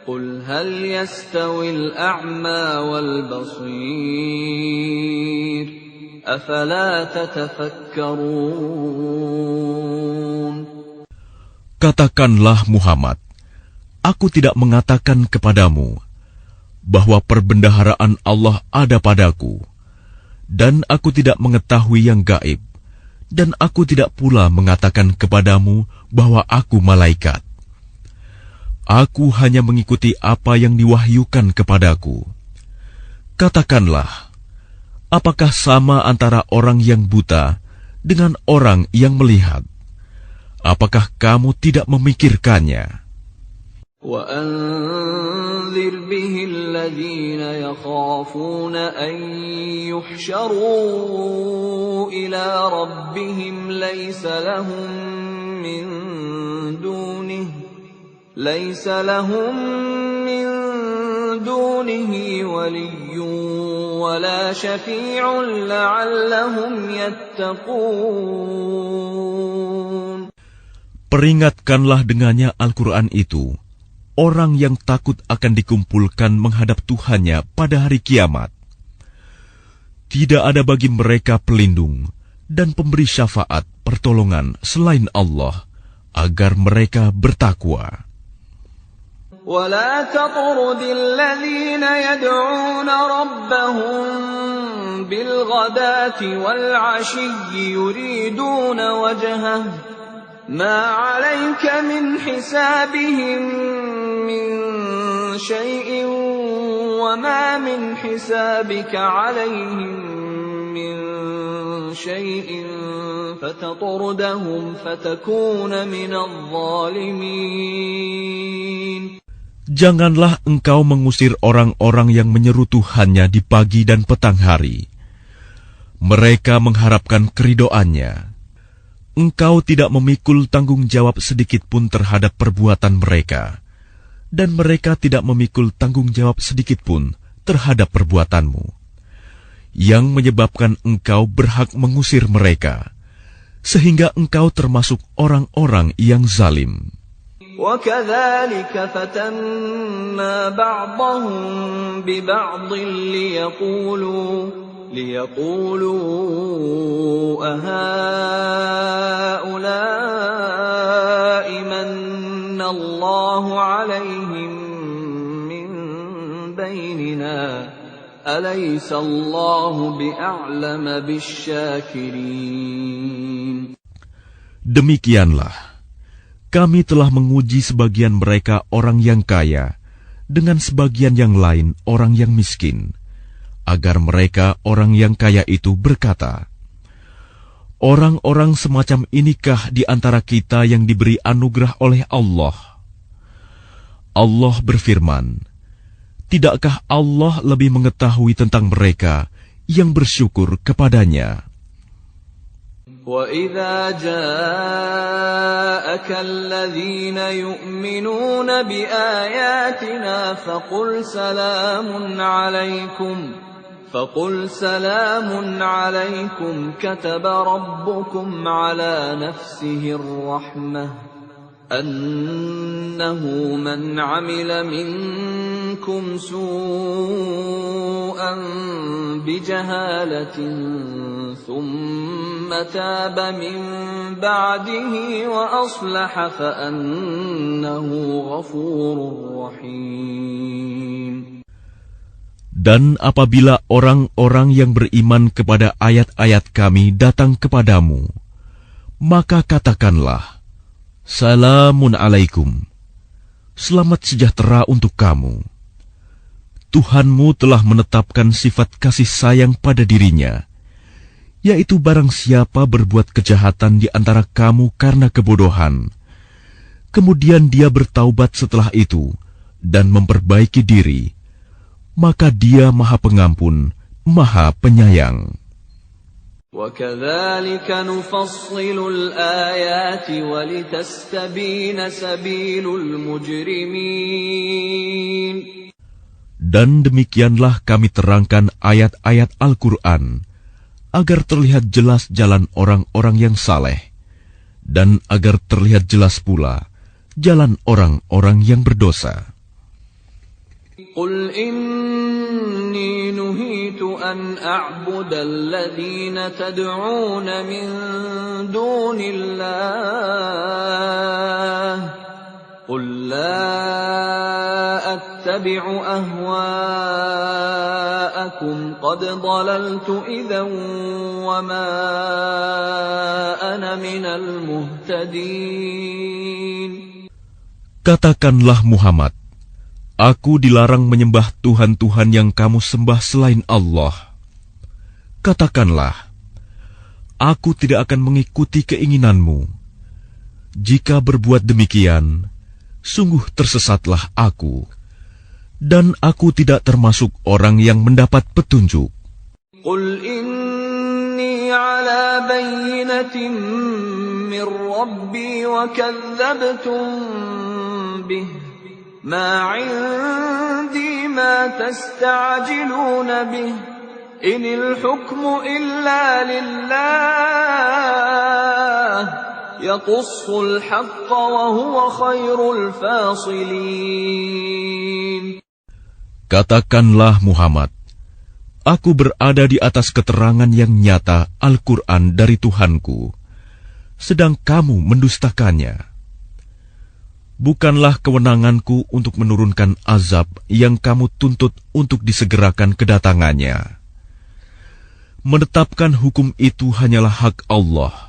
قل هل يستوي الأعمى والبصير أفلا تتفكرون. Katakanlah Muhammad, aku tidak mengatakan kepadamu bahwa perbendaharaan Allah ada padaku, dan aku tidak mengetahui yang gaib, dan aku tidak pula mengatakan kepadamu bahwa aku malaikat. Aku hanya mengikuti apa yang diwahyukan kepadaku. Katakanlah, apakah sama antara orang yang buta dengan orang yang melihat? Apakah kamu tidak memikirkannya? وَأَنذِرْ بِهِ الَّذِينَ يَخَافُونَ أَن يُحْشَرُوا إِلَى رَبِّهِمْ لَيْسَ لَهُم مِّن دُونِهِ وَلِيٌّ وَلَا شَفِيعٌ لَّعَلَّهُمْ يَتَّقُونَ. Peringatkanlah dengannya Al-Quran itu orang yang takut akan dikumpulkan menghadap Tuhannya pada hari kiamat. Tidak ada bagi mereka pelindung dan pemberi syafaat pertolongan selain Allah agar mereka bertakwa. ولا تطرد الذين يدعون ربهم بالغداة والعشي يريدون وجهه ما عليك من حسابهم من شيء وما من حسابك عليهم من شيء فتطردهم فتكون من الظالمين. Janganlah engkau mengusir orang-orang yang menyeru Tuhannya di pagi dan petang hari. Mereka mengharapkan keridoannya. Engkau tidak memikul tanggung jawab sedikit pun terhadap perbuatan mereka, dan mereka tidak memikul tanggung jawab sedikit pun terhadap perbuatanmu, yang menyebabkan engkau berhak mengusir mereka, sehingga engkau termasuk orang-orang yang zalim. وَكَذَلِكَ فَتَنَّا بَعْضَهُم بِبَعْضٍ لِيَقُولُوا أَهَٰؤُلَاءِ مَنَّ اللَّهُ عَلَيْهِم مِّن بَيْنِنَا أَلَيْسَ اللَّهُ بِأَعْلَمَ بِالشَّاكِرِينَ. Demikianlah, kami telah menguji sebagian mereka orang yang kaya dengan sebagian yang lain orang yang miskin, agar mereka orang yang kaya itu berkata, orang-orang semacam inikah di antara kita yang diberi anugerah oleh Allah? Allah berfirman, tidakkah Allah lebih mengetahui tentang mereka yang bersyukur kepadanya? وَإِذَا جَاءَكَ الَّذِينَ يُؤْمِنُونَ بِآيَاتِنَا فَقُلْ سَلَامٌ عَلَيْكُمْ كَتَبَ رَبُّكُمْ عَلَى نَفْسِهِ الرَّحْمَةَ أَنَّهُ مَنْ عَمِلَ مِنكُمْ سُوءًا بِجَهَالَةٍ ثُمَّ تَابَ مِنْ بَعْدِهِ وَأَصْلَحَ فَأَنَّهُ غَفُورٌ رَحِيمٌ. Dan apabila orang-orang yang beriman kepada ayat-ayat kami datang kepadamu, maka katakanlah, Salamun alaikum, selamat sejahtera untuk kamu. Tuhanmu telah menetapkan sifat kasih sayang pada dirinya, yaitu barang siapa berbuat kejahatan di antara kamu karena kebodohan, kemudian dia bertaubat setelah itu dan memperbaiki diri, maka dia Maha Pengampun, Maha Penyayang. وَكَذَلِكَ نُفَصِّلُ الْآيَاتِ وَلِتَسْتَبِينَ سَبِيلُ الْمُجْرِمِينَ. Dan demikianlah kami terangkan ayat-ayat Al-Quran, agar terlihat jelas jalan orang-orang yang saleh, dan agar terlihat jelas pula jalan orang-orang yang berdosa. Qul inni nuhitu an a'buda alladhina tad'una min dunillah. Qul la attabi'u ahwa'akum qad dhalaltu idhan wa ma ana minal muhtadin. Katakanlah Muhammad, aku dilarang menyembah Tuhan-Tuhan yang kamu sembah selain Allah. Katakanlah, aku tidak akan mengikuti keinginanmu. Jika berbuat demikian, sungguh tersesatlah aku, dan aku tidak termasuk orang yang mendapat petunjuk. Qul inni ala bayyinatin min Rabbi wa kadzabtum bih. Ma 'indi ma tasta'jiluna bih. Inil hukmu illa lillah. Yaqussul haqqa wa huwa khairul fasilin. Katakanlah Muhammad, aku berada di atas keterangan yang nyata Al-Quran dari Tuhanku, sedang kamu mendustakannya. Bukanlah kewenanganku untuk menurunkan azab yang kamu tuntut untuk disegerakan kedatangannya. Menetapkan hukum itu hanyalah hak Allah.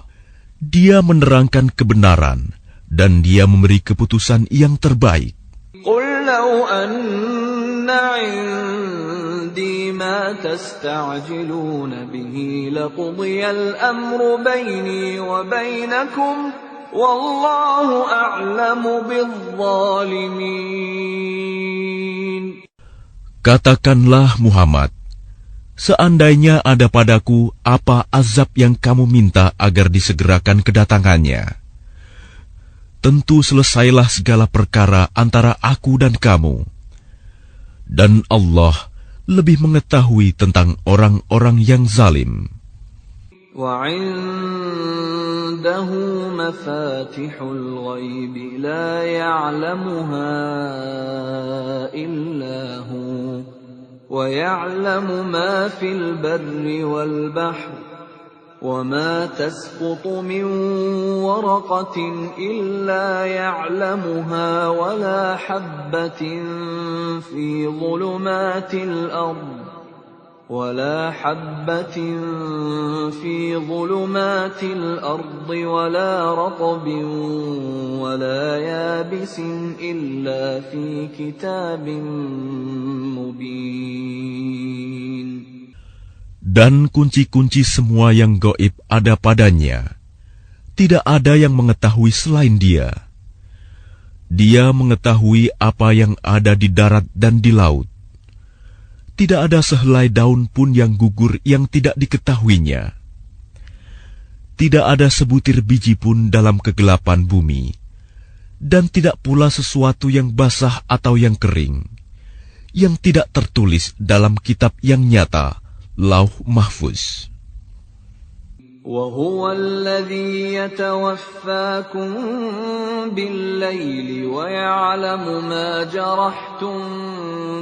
Dia menerangkan kebenaran, dan Dia memberi keputusan yang terbaik. Qul law anna 'indi ma tasta'jiluna bihi laqudiyal amru baini wa bainakum wallahu a'lamu bizzalimin. Katakanlah Muhammad, seandainya ada padaku apa azab yang kamu minta agar disegerakan kedatangannya, tentu selesailah segala perkara antara aku dan kamu. Dan Allah lebih mengetahui tentang orang-orang yang zalim. Wa 'indahu mafatihul ghaibi la ya'lamuha illa hu. وَيَعْلَمُ مَا فِي الْبَرِّ وَالْبَحْرِ وَمَا تَسْقُطُ مِنْ وَرَقَةٍ إِلَّا يَعْلَمُهَا وَلَا حَبَّةٍ فِي ظُلُمَاتِ الْأَرْضِ وَلَا رَطْبٍ وَلَا يَابِسٍ إِلَّا فِي كِتَابٍ مُبِينٍ. Dan kunci-kunci semua yang gaib ada padanya. Tidak ada yang mengetahui selain Dia. Dia mengetahui apa yang ada di darat dan di laut. Tidak ada sehelai daun pun yang gugur yang tidak diketahuinya. Tidak ada sebutir biji pun dalam kegelapan bumi, dan tidak pula sesuatu yang basah atau yang kering, yang tidak tertulis dalam kitab yang nyata, Lauh Mahfuz. وَهُوَ الَّذِي يَتَوَفَّاكُم بِاللَّيْلِ وَيَعْلَمُ مَا جَرَحْتُم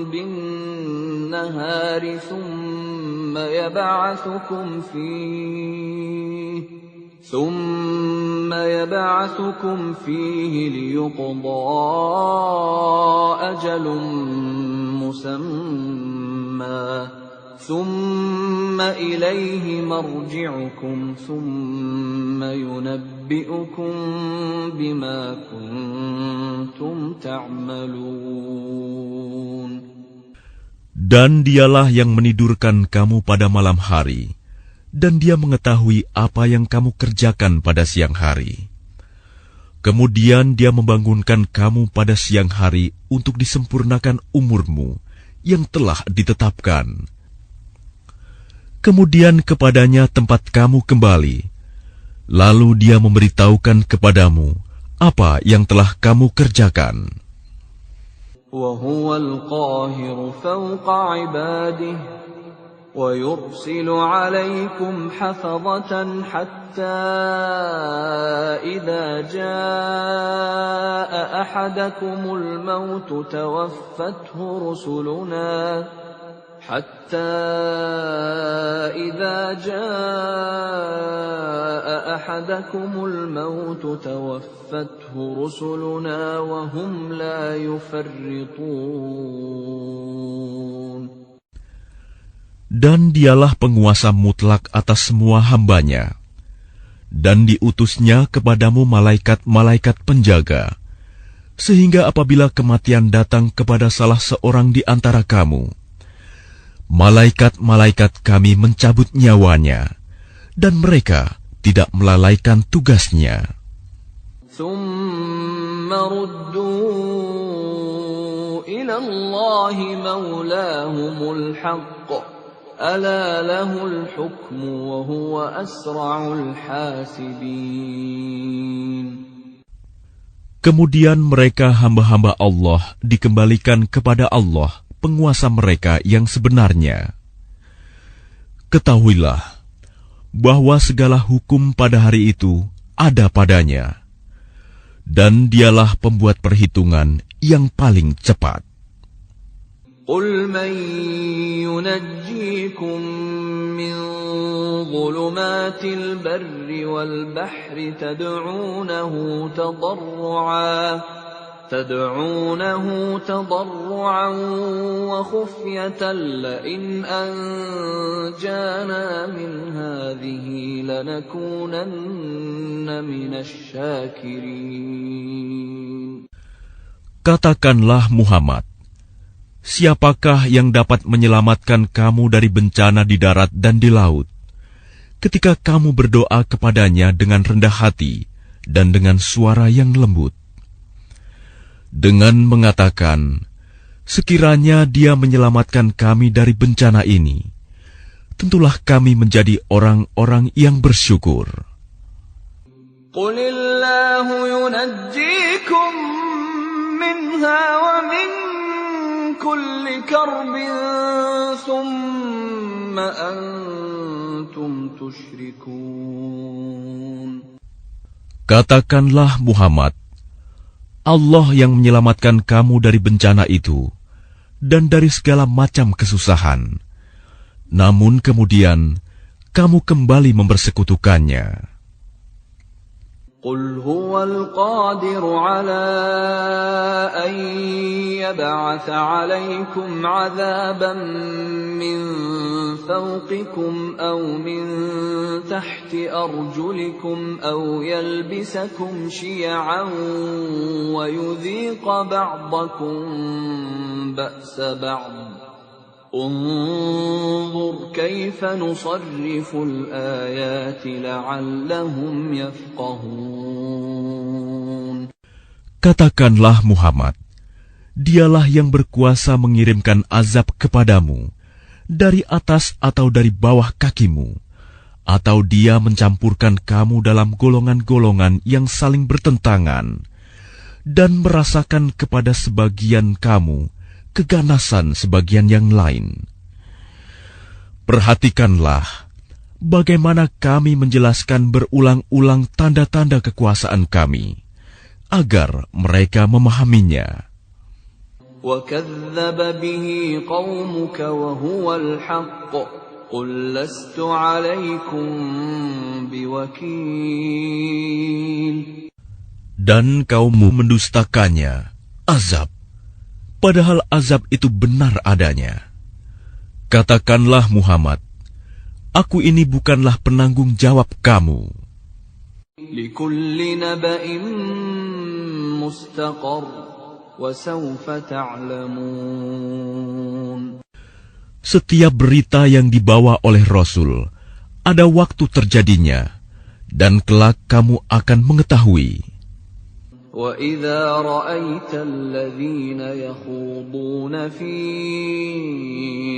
بِالنَّهَارِ ثُمَّ يَبْعَثُكُمْ فِيهِ لِيُقْضَىٰ أَجَلٌ مُّسَمًّى ثُمَّ إِلَيْهِ مَرْجِعُكُمْ ثُمَّ يُنَبِّئُكُم بِمَا كُنتُمْ تَعْمَلُونَ. Dan Dialah yang menidurkan kamu pada malam hari, dan Dia mengetahui apa yang kamu kerjakan pada siang hari. Kemudian Dia membangunkan kamu pada siang hari untuk disempurnakan umurmu yang telah ditetapkan. Kemudian kepadanya tempat kamu kembali, lalu Dia memberitahukan kepadamu apa yang telah kamu kerjakan. وهو القاهر فوق عباده ويرسل عليكم حفظة حتى إذا جاء أحدكم الموت توفته رسلنا وهم لا يفرطون. Dan dialah penguasa mutlak atas semua hambanya. Dan diutusnya kepadamu malaikat-malaikat penjaga, sehingga apabila kematian datang kepada salah seorang di antara kamu, malaikat-malaikat kami mencabut nyawanya, dan mereka tidak melalaikan tugasnya. ثم ردوا إلى الله مولاهم الحق ألا له الحكم وهو أسرع الحاسبين. Kemudian mereka hamba-hamba Allah dikembalikan kepada Allah, penguasa mereka yang sebenarnya. Ketahuilah bahwa segala hukum pada hari itu ada padanya, dan dialah pembuat perhitungan yang paling cepat. قل من ينجيكم من ظلمات البر والبحر تدعونه تضرعا وخفية لئن أنجانا من هذه لنكونن من الشاكرين. Katakanlah Muhammad, siapakah yang dapat menyelamatkan kamu dari bencana di darat dan di laut, ketika kamu berdoa kepadanya dengan rendah hati dan dengan suara yang lembut, dengan mengatakan, sekiranya Dia menyelamatkan kami dari bencana ini, tentulah kami menjadi orang-orang yang bersyukur. قل الله ينجيكم منها ومن كل كرب ثم أنتم تشركون. Katakanlah Muhammad, Allah yang menyelamatkan kamu dari bencana itu dan dari segala macam kesusahan. Namun kemudian kamu kembali mempersekutukannya. قل هو القادر على أن يبعث عليكم عذابا من فوقكم أو من تحت أرجلكم أو يلبسكم شيعا ويذيق بعضكم بأس بعض انظر كيف نصرف الآيات لعلهم يفقهون. Katakanlah Muhammad, Dialah yang berkuasa mengirimkan azab kepadamu dari atas atau dari bawah kakimu, atau Dia mencampurkan kamu dalam golongan-golongan yang saling bertentangan dan merasakan kepada sebagian kamu keganasan sebagian yang lain. Perhatikanlah bagaimana kami menjelaskan berulang-ulang tanda-tanda kekuasaan kami, agar mereka memahaminya. وَكَذَّبَ بِهِ قَوْمُكَ وَهُوَ الْحَقُّ قُلْ لَسْتُ عَلَيْكُمْ بِوَكِيلٍ. Dan kaummu mendustakannya, azab, padahal azab itu benar adanya. Katakanlah Muhammad, aku ini bukanlah penanggung jawab kamu. لِكُلِّ نَبَإٍ مُسْتَقَرٌّ وَسَوْفَ تَعْلَمُونَ. Setiap berita yang dibawa oleh Rasul ada waktu terjadinya, dan kelak kamu akan mengetahui. وَإِذَا رَأَيْتَ الَّذِينَ يَخُوضُونَ فِي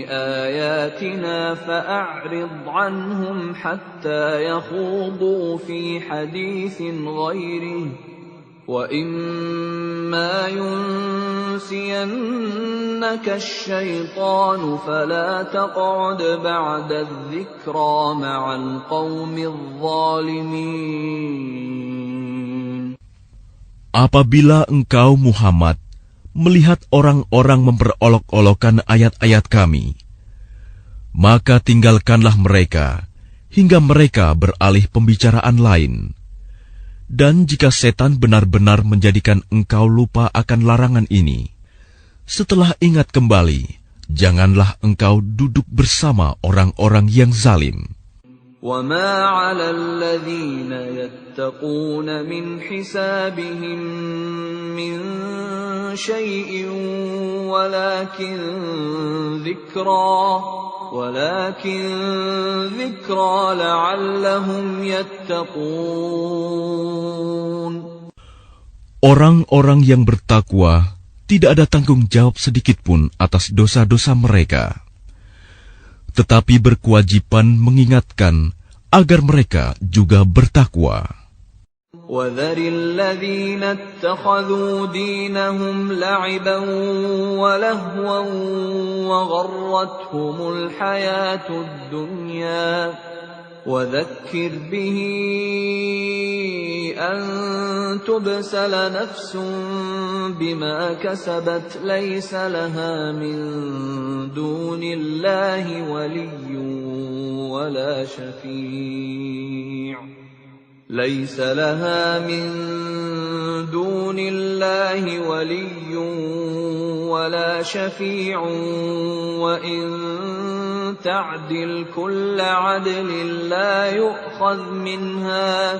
آيَاتِنَا فَأَعْرِضْ عَنْهُمْ حَتَّى يَخُوضُوا فِي حَدِيثٍ غَيْرِهِ وَإِمَّا ينسينك الشيطان فلا تقعد بعد الذكرى مع القوم الظالمين. Apabila engkau Muhammad melihat orang-orang memperolok-olokkan ayat-ayat kami, maka tinggalkanlah mereka hingga mereka beralih pembicaraan lain. Dan jika setan benar-benar menjadikan engkau lupa akan larangan ini, setelah ingat kembali, janganlah engkau duduk bersama orang-orang yang zalim. وَمَا عَلَى الَّذِينَ يَتَّقُونَ مِنْ حِسَابِهِمْ مِنْ شَيْءٍ وَلَكِنْ ذِكْرَى لَعَلَّهُمْ يَتَّقُونَ. Orang-orang yang bertakwa tidak ada tanggung jawab sedikitpun atas dosa-dosa mereka, tetapi berkewajiban mengingatkan agar mereka juga bertakwa. وَذَرِ الَّذِينَ اتَّخَذُوا دِينَهُمْ لَعِبًا وَلَهْوًا وَغَرَّتْهُمُ الْحَيَاةُ الدُّنْيَا وَذَكِّرْ بِهِ أَن تُبْسَلَ نَفْسٌ بِمَا كَسَبَتْ لَيْسَ لَهَا مِن دُونِ اللَّهِ وَلِيٌّ وَلَا شَفِيعٌ وَإِن تَعْدِلْ كُلَّ عَدْلٍ لَّا يُؤْخَذْ مِنْهَا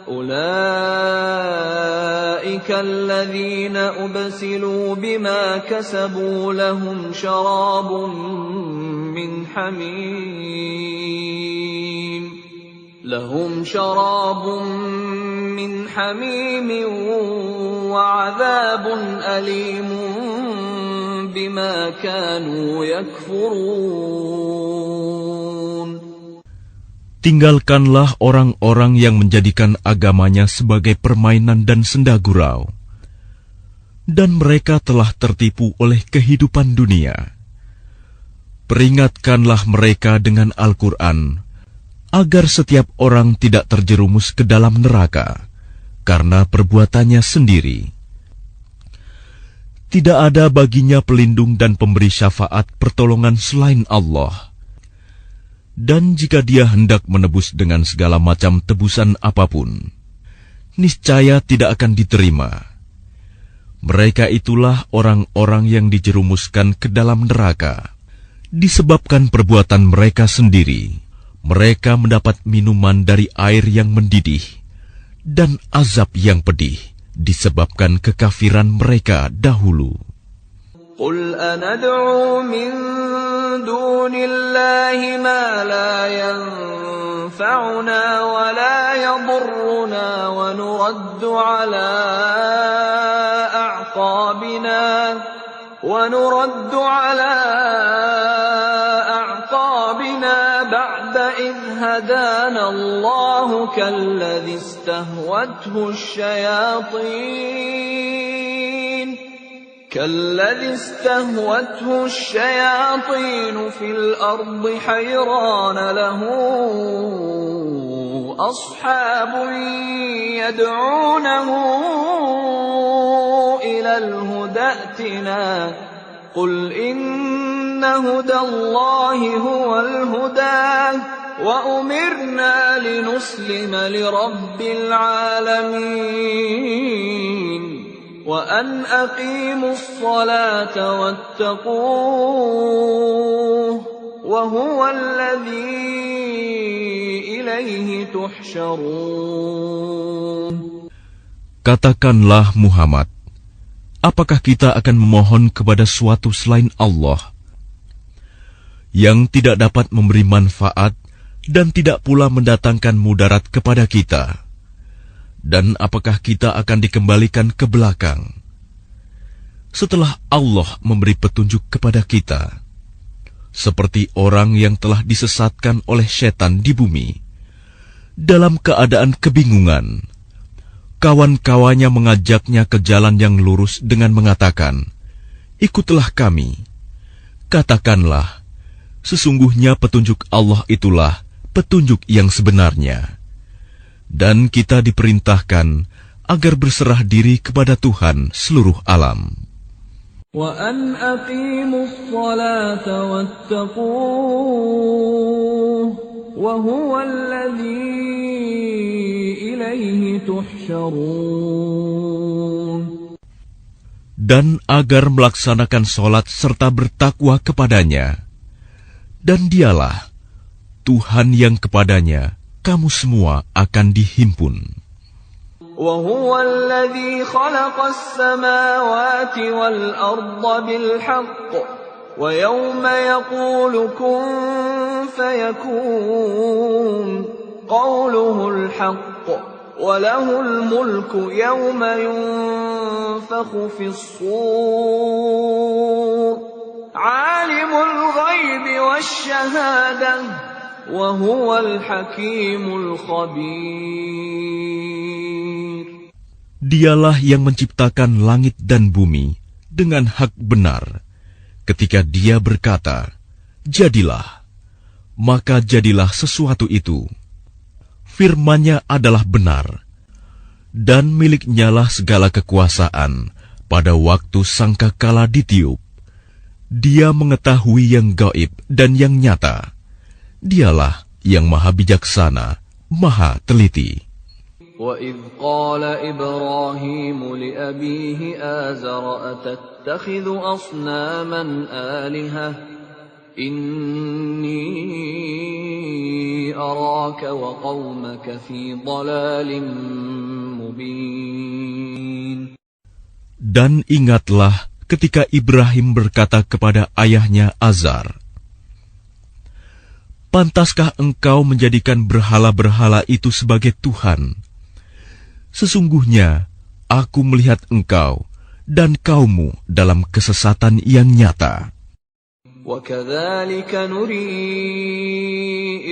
أُولَٰئِكَ الَّذِينَ أُبْسِلُوا بِمَا كَسَبُوا لَهُمْ شَرَابٌ مِّنْ حَمِيمٍ وَعَذَابٌ أَلِيمٌ بِمَا كَانُوا يَكْفُرُونَ. Tinggalkanlah orang-orang yang menjadikan agamanya sebagai permainan dan senda gurau, dan mereka telah tertipu oleh kehidupan dunia. Peringatkanlah mereka dengan Al-Quran, agar setiap orang tidak terjerumus ke dalam neraka karena perbuatannya sendiri. Tidak ada baginya pelindung dan pemberi syafaat pertolongan selain Allah. Dan jika dia hendak menebus dengan segala macam tebusan apapun, niscaya tidak akan diterima. Mereka itulah orang-orang yang dijerumuskan ke dalam neraka disebabkan perbuatan mereka sendiri. Mereka mendapat minuman dari air yang mendidih dan azab yang pedih disebabkan kekafiran mereka dahulu. قُلْ أَنَدْعُو مِن دُونِ اللَّهِ مَا لَا يَنفَعُنَا وَلَا يَضُرُّنَا وَنُرَدُّ عَلَىٰ أَعْقَابِنَا بَعْدَ إِذْ هَدَانَا اللَّهُ كَالَّذِي استهوته الشياطين في الأرض حيران له أصحاب يدعونه إلى الهدى ائتنا قل إن هدى الله هو الهدى وأمرنا لنسلم لرب العالمين وأن أقيموا الصلاة واتقوه وهو الذي إليه تحشرون. Katakanlah Muhammad, apakah kita akan memohon kepada suatu selain Allah yang tidak dapat memberi manfaat dan tidak pula mendatangkan mudarat kepada kita? Dan apakah kita akan dikembalikan ke belakang setelah Allah memberi petunjuk kepada kita, seperti orang yang telah disesatkan oleh setan di bumi dalam keadaan kebingungan? Kawan-kawannya mengajaknya ke jalan yang lurus dengan mengatakan, ikutlah kami. Katakanlah, sesungguhnya petunjuk Allah itulah petunjuk yang sebenarnya. Dan kita diperintahkan agar berserah diri kepada Tuhan seluruh alam. وَأَنْ أَقِيمُوا الصَّلَاةَ وَاتَّقُوهُ وَهُوَ الَّذِي إِلَيْهِ تُحْشَرُونَ. Dan agar melaksanakan sholat serta bertakwa kepadanya. Dan dialah Tuhan yang kepadanya kamu semua akan dihimpun. وَهُوَ الَّذِي خَلَقَ السَّمَاوَاتِ وَالْأَرْضَ بِالْحَقِّ وَيَوْمَ يَقُولُ كُن فَيَكُونُ قَوْلُهُ الْحَقُّ وَلَهُ الْمُلْكُ يَوْمَ يُنفَخُ فِي الصُّورِ عَالِمُ الْغَيْبِ وَالشَّهَادَةِ وَهُوَ الْحَكِيمُ الْخَبِيرُ. Dialah yang menciptakan langit dan bumi dengan hak benar. Ketika Dia berkata, "Jadilah," maka jadilah sesuatu itu. Firman-Nya adalah benar, dan milik-Nyalah segala kekuasaan pada waktu sangkakala ditiup. Dia mengetahui yang gaib dan yang nyata. Dialah yang maha bijaksana, maha teliti. وَإِذْ قَالَ إِبْرَاهِيمُ لِأَبِيهِ آزَرَ أَتَتَّخِذُ أَصْنَامًا آلِهَةً إِنِّي أَرَاكَ وَقَوْمَكَ فِي ضَلَالٍ مُبِينٍ. Dan ingatlah ketika Ibrahim berkata kepada ayahnya Azar, "Pantaskah engkau menjadikan berhala-berhala itu sebagai Tuhan? Sesungguhnya aku melihat engkau dan kaummu dalam kesesatan yang nyata." وَكَذَلِكَ نُرِي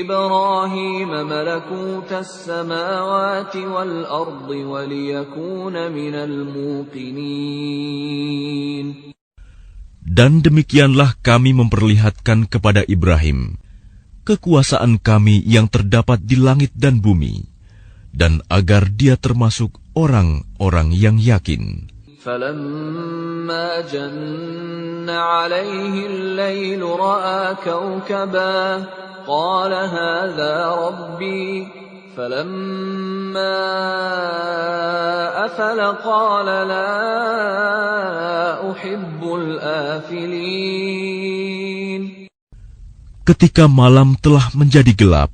إِبْرَاهِيمَ مَلَكُوتَ السَّمَاوَاتِ وَالْأَرْضِ وَلِيَكُونَ مِنَ الْمُوقِنِينَ. Dan demikianlah kami memperlihatkan kepada Ibrahim kekuasaan kami yang terdapat di langit dan bumi, dan agar dia termasuk orang-orang yang yakin. فَلَمَّا جَنَّ عَلَيْهِ اللَّيْلُ رَأَىٰ كَوْكَبًا قَالَ هَٰذَا رَبِّي فَلَمَّا أَفَلَ قَالَ لَا أُحِبُّ الْآفِلِينَ. Ketika malam telah menjadi gelap,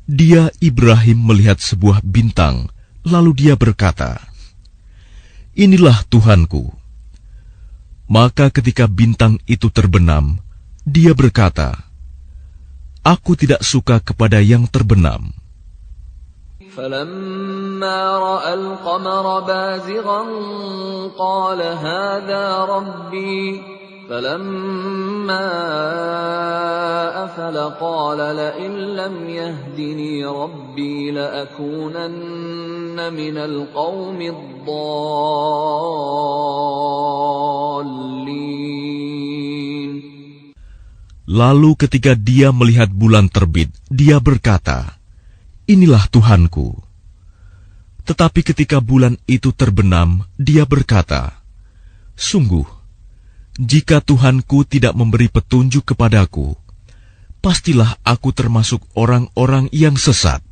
dia Ibrahim melihat sebuah bintang, lalu dia berkata, "Inilah Tuhanku." Maka ketika bintang itu terbenam, dia berkata, "Aku tidak suka kepada yang terbenam." فَلَمَّا رَأَى الْقَمَرَ بَازِغًا قَالَ هَٰذَا رَبِّي فَلَمَّا أَفَلَ قَالَ لَئِن لَّمْ يَهْدِنِي رَبِّي لَأَكُونَنَّ مِنَ الْقَوْمِ الضَّالِّينَ. Lalu ketika dia melihat bulan terbit, dia berkata, "Inilah Tuhanku." Tetapi ketika bulan itu terbenam, dia berkata, "Sungguh, jika Tuhanku tidak memberi petunjuk kepadaku, pastilah aku termasuk orang-orang yang sesat."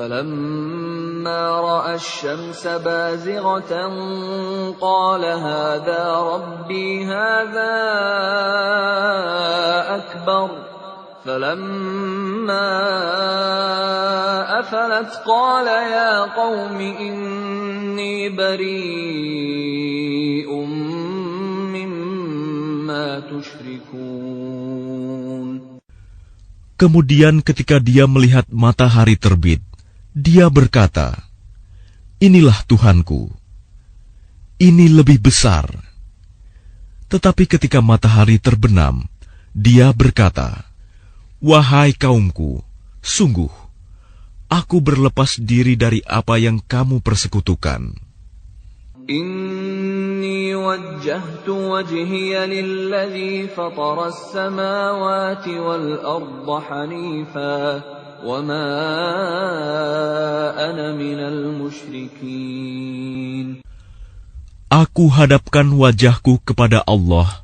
فَلَمَّا رَأَى الشَّمْسَ بَازِغَةً قَالَ هَٰذَا رَبِّي هَٰذَا أَكْبَرُ فَلَمَّا أَفَلَتْ قَالَ يَا قَوْمِ إِنِّي بَرِيءٌ مِّمَّا تُشْرِكُونَ. Kemudian ketika dia melihat matahari terbit, dia berkata, "Inilah Tuhanku. Ini lebih besar." Tetapi ketika matahari terbenam, dia berkata, "Wahai kaumku, sungguh, aku berlepas diri dari apa yang kamu persekutukan. Inni وجهت وجهي للذي فطر السماوات والأرض حنيفا وما أنا من المشركين. Aku hadapkan wajahku kepada Allah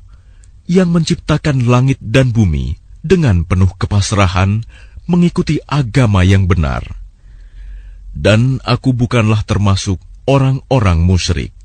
yang menciptakan langit dan bumi dengan penuh kepasrahan mengikuti agama yang benar. Dan aku bukanlah termasuk orang-orang musyrik.